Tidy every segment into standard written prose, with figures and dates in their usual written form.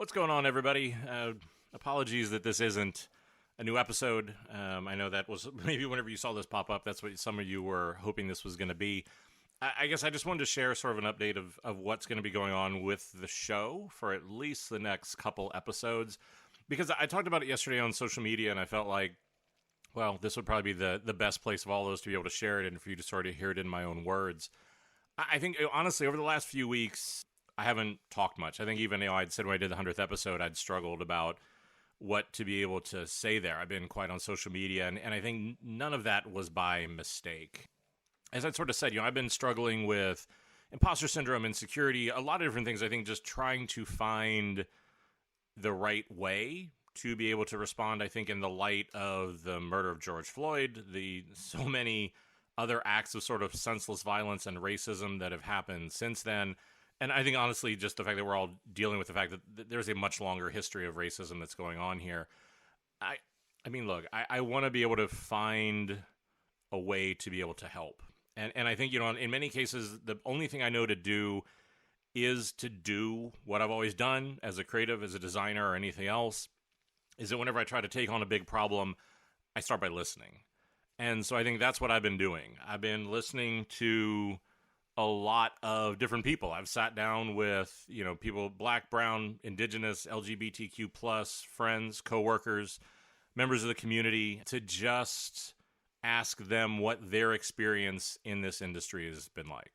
What's going on, everybody? Apologies that this isn't a new episode. I know that was maybe whenever you saw this pop up, that's what some of you were hoping this was going to be. I guess I just wanted to share sort of an update of what's going to be going on with the show for at least the next couple episodes. Because I talked about it yesterday on social media, and I felt like, well, this would probably be the best place of all those to be able to share it and for you to sort of hear it in my own words. I think, honestly, over the last few weeks, I haven't talked much. I think even, I'd said when I did the 100th episode, I'd struggled about what to be able to say there. I've been quite on social media, and I think none of that was by mistake. As I sort of said, I've been struggling with imposter syndrome, insecurity, a lot of different things. I think just trying to find the right way to be able to respond, I think, in the light of the murder of George Floyd, the so many other acts of sort of senseless violence and racism that have happened since then. And I think, honestly, just the fact that we're all dealing with the fact that there's a much longer history of racism that's going on here. I mean, look, I want to be able to find a way to be able to help. And I think, in many cases, the only thing I know to do is to do what I've always done as a creative, as a designer, or anything else, is that whenever I try to take on a big problem, I start by listening. And so I think that's what I've been doing. I've been listening to a lot of different people. I've sat down with, people, Black, Brown, Indigenous, LGBTQ+, friends, coworkers, members of the community, to just ask them what their experience in this industry has been like.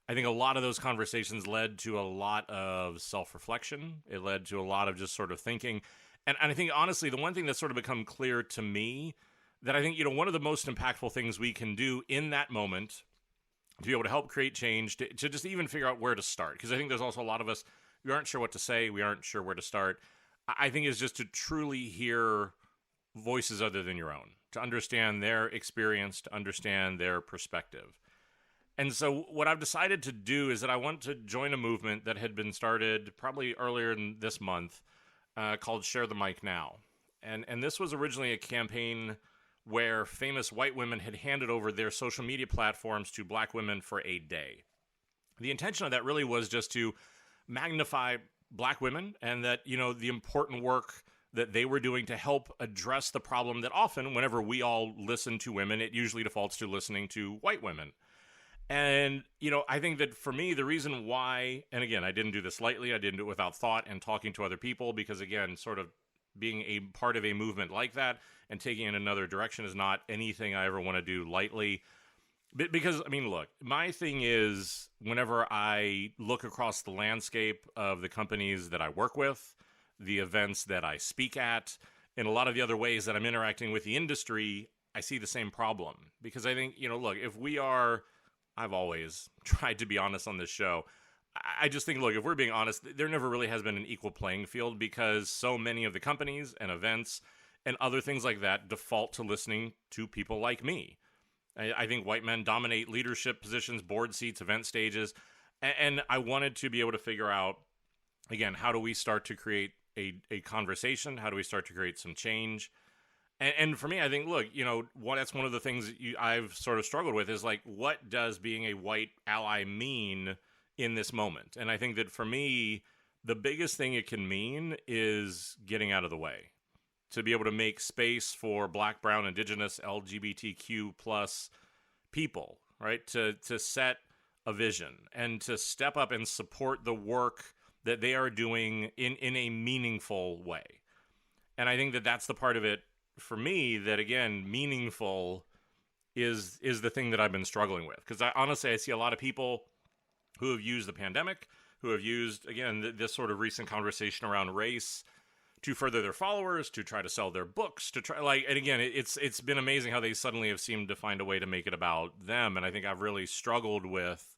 I think a lot of those conversations led to a lot of self-reflection. It led to a lot of just sort of thinking. And I think, honestly, the one thing that's sort of become clear to me that I think, one of the most impactful things we can do in that moment to be able to help create change, to just even figure out where to start. Because I think there's also a lot of us, we aren't sure what to say, we aren't sure where to start. I think is just to truly hear voices other than your own, to understand their experience, to understand their perspective. And so what I've decided to do is that I want to join a movement that had been started probably earlier in this month called Share the Mic Now. And this was originally a campaign where famous white women had handed over their social media platforms to Black women for a day. The intention of that really was just to magnify Black women and that, the important work that they were doing to help address the problem that often, whenever we all listen to women, it usually defaults to listening to white women. And, I think that for me, the reason why, and again, I didn't do this lightly, I didn't do it without thought and talking to other people, because again, sort of being a part of a movement like that and taking it in another direction is not anything I ever want to do lightly. Because, look, my thing is, whenever I look across the landscape of the companies that I work with, the events that I speak at, and a lot of the other ways that I'm interacting with the industry, I see the same problem. Because I think, look, if we are, I've always tried to be honest on this show, I just think, look, if we're being honest, there never really has been an equal playing field because so many of the companies and events and other things like that default to listening to people like me. I think white men dominate leadership positions, board seats, event stages, and I wanted to be able to figure out, again, how do we start to create a conversation? How do we start to create some change? And for me, I think, look, that's one of the things that I've sort of struggled with is like, what does being a white ally mean in this moment? And I think that for me, the biggest thing it can mean is getting out of the way, to be able to make space for Black, Brown, Indigenous, LGBTQ plus people, right? To set a vision and to step up and support the work that they are doing in a meaningful way. And I think that that's the part of it for me that, again, meaningful is the thing that I've been struggling with. Because honestly, I see a lot of people who have used the pandemic, who have used, again, this sort of recent conversation around race to further their followers, to try to sell their books, to try, and again, it's been amazing how they suddenly have seemed to find a way to make it about them, and I think I've really struggled with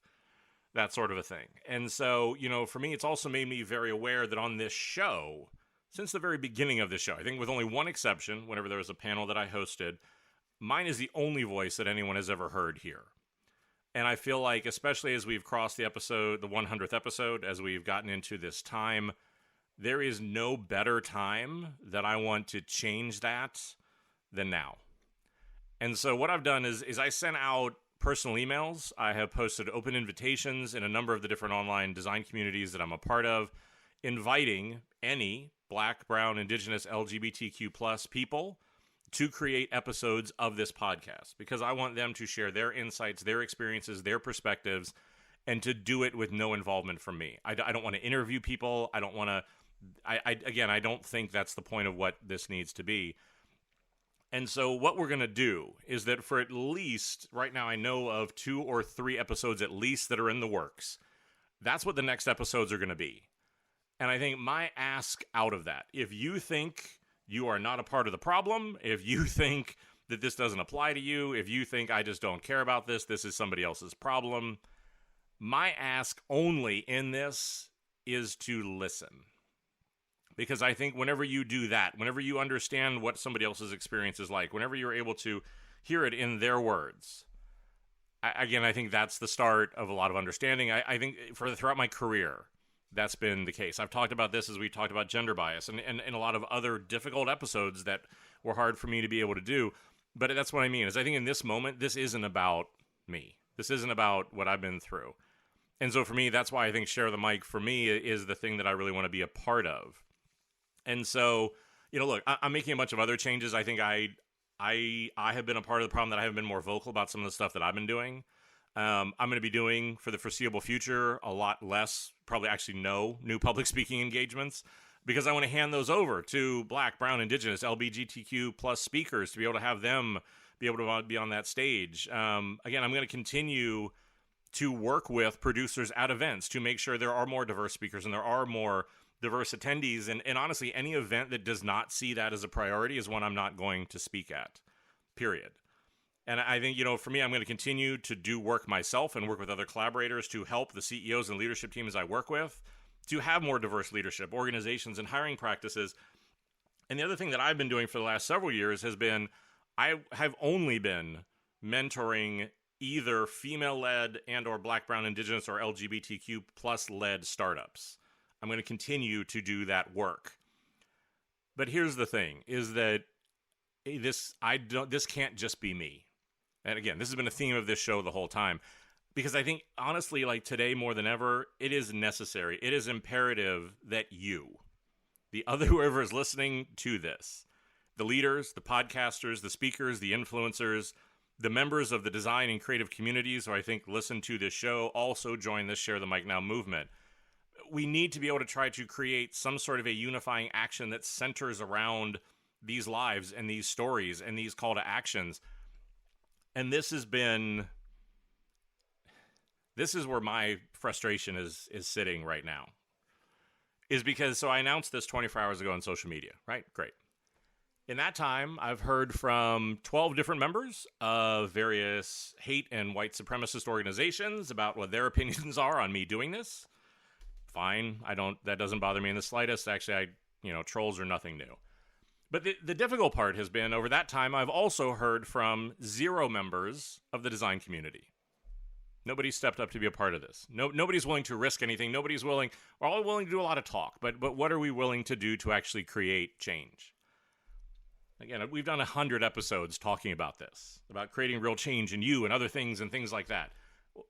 that sort of a thing. And so, for me, it's also made me very aware that on this show, since the very beginning of the show, I think with only one exception, whenever there was a panel that I hosted, mine is the only voice that anyone has ever heard here. And I feel like, especially as we've crossed the 100th episode, as we've gotten into this time, there is no better time that I want to change that than now. And so what I've done is I sent out personal emails. I have posted open invitations in a number of the different online design communities that I'm a part of, inviting any Black, Brown, Indigenous, LGBTQ plus people to create episodes of this podcast, because I want them to share their insights, their experiences, their perspectives, and to do it with no involvement from me. I don't want to interview people. I don't want to, I don't think that's the point of what this needs to be. And so what we're going to do is that for at least, right now I know of 2 or 3 episodes at least that are in the works. That's what the next episodes are going to be. And I think my ask out of that, if you think you are not a part of the problem, if you think that this doesn't apply to you, if you think I just don't care about this, this is somebody else's problem, my ask only in this is to listen. Because I think whenever you do that, whenever you understand what somebody else's experience is like, whenever you're able to hear it in their words, I think that's the start of a lot of understanding. I think throughout my career, that's been the case. I've talked about this as we talked about gender bias and a lot of other difficult episodes that were hard for me to be able to do. But that's what I mean, is I think in this moment, this isn't about me. This isn't about what I've been through. And so for me, that's why I think Share the Mic for me is the thing that I really want to be a part of. And so, look, I'm making a bunch of other changes. I think I have been a part of the problem that I have been more vocal about some of the stuff that I've been doing. I'm going to be doing, for the foreseeable future, a lot less, probably actually no new public speaking engagements, because I want to hand those over to Black, Brown, Indigenous, LGBTQ plus speakers to be able to have them be able to be on that stage. Again, I'm going to continue to work with producers at events to make sure there are more diverse speakers and there are more diverse attendees. And honestly, any event that does not see that as a priority is one I'm not going to speak at, period. And I think, for me, I'm going to continue to do work myself and work with other collaborators to help the CEOs and leadership teams I work with to have more diverse leadership, organizations, and hiring practices. And the other thing that I've been doing for the last several years has been, I have only been mentoring either female-led and or Black, Brown, Indigenous, or LGBTQ plus led startups. I'm going to continue to do that work. But here's the thing, is that this can't just be me. And again, this has been a theme of this show the whole time, because I think, honestly, like today more than ever, it is necessary. It is imperative that you, the other whoever is listening to this, the leaders, the podcasters, the speakers, the influencers, the members of the design and creative communities who I think listen to this show also join this Share the Mic Now movement. We need to be able to try to create some sort of a unifying action that centers around these lives and these stories and these call to actions. And this is where my frustration is sitting right now. Is because, so I announced this 24 hours ago on social media, right? Great. In that time, I've heard from 12 different members of various hate and white supremacist organizations about what their opinions are on me doing this. Fine. That doesn't bother me in the slightest. Actually, trolls are nothing new. But the difficult part has been, over that time, I've also heard from 0 members of the design community. Nobody stepped up to be a part of this. Nobody's willing to risk anything. Nobody's willing. We're all willing to do a lot of talk, but what are we willing to do to actually create change? Again, we've done 100 episodes talking about this, about creating real change in you and other things and things like that.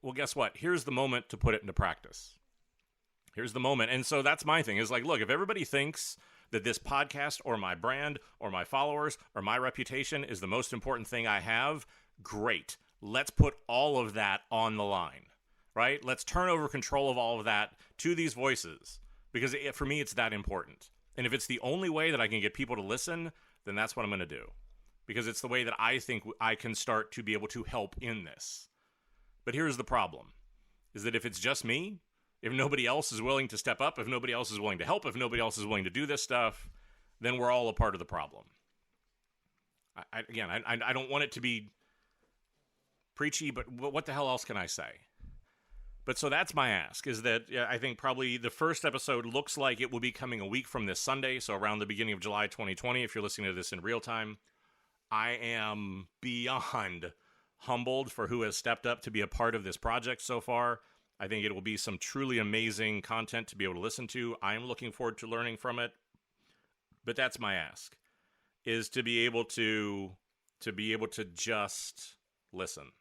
Well, guess what? Here's the moment to put it into practice. Here's the moment. And so that's my thing, is like, look, if everybody thinks that this podcast or my brand or my followers or my reputation is the most important thing I have, great. Let's put all of that on the line, right? Let's turn over control of all of that to these voices, because for me, it's that important. And if it's the only way that I can get people to listen, then that's what I'm going to do, because it's the way that I think I can start to be able to help in this. But here's the problem, is that if it's just me, if nobody else is willing to step up, if nobody else is willing to help, if nobody else is willing to do this stuff, then we're all a part of the problem. I don't want it to be preachy, but what the hell else can I say? But so that's my ask, is that I think probably the first episode looks like it will be coming a week from this Sunday, so around the beginning of July 2020, if you're listening to this in real time. I am beyond humbled for who has stepped up to be a part of this project so far. I think it will be some truly amazing content to be able to listen to. I am looking forward to learning from it. But that's my ask, is to be able to just listen.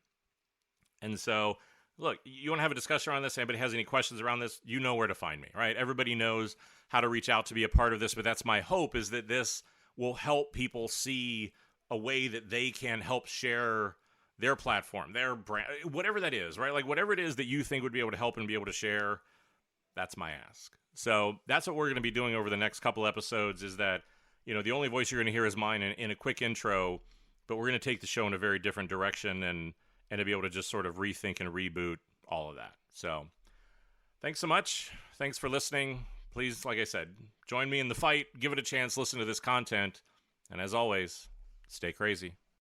And so look, you want to have a discussion around this? Anybody has any questions around this? You know where to find me, right? Everybody knows how to reach out to be a part of this, but that's my hope, is that this will help people see a way that they can help share their platform, their brand, whatever that is, right? Like whatever it is that you think would be able to help and be able to share, that's my ask. So that's what we're going to be doing over the next couple episodes, is that, the only voice you're going to hear is mine in a quick intro, but we're going to take the show in a very different direction and to be able to just sort of rethink and reboot all of that. So thanks so much. Thanks for listening. Please, like I said, join me in the fight. Give it a chance. Listen to this content. And as always, stay crazy.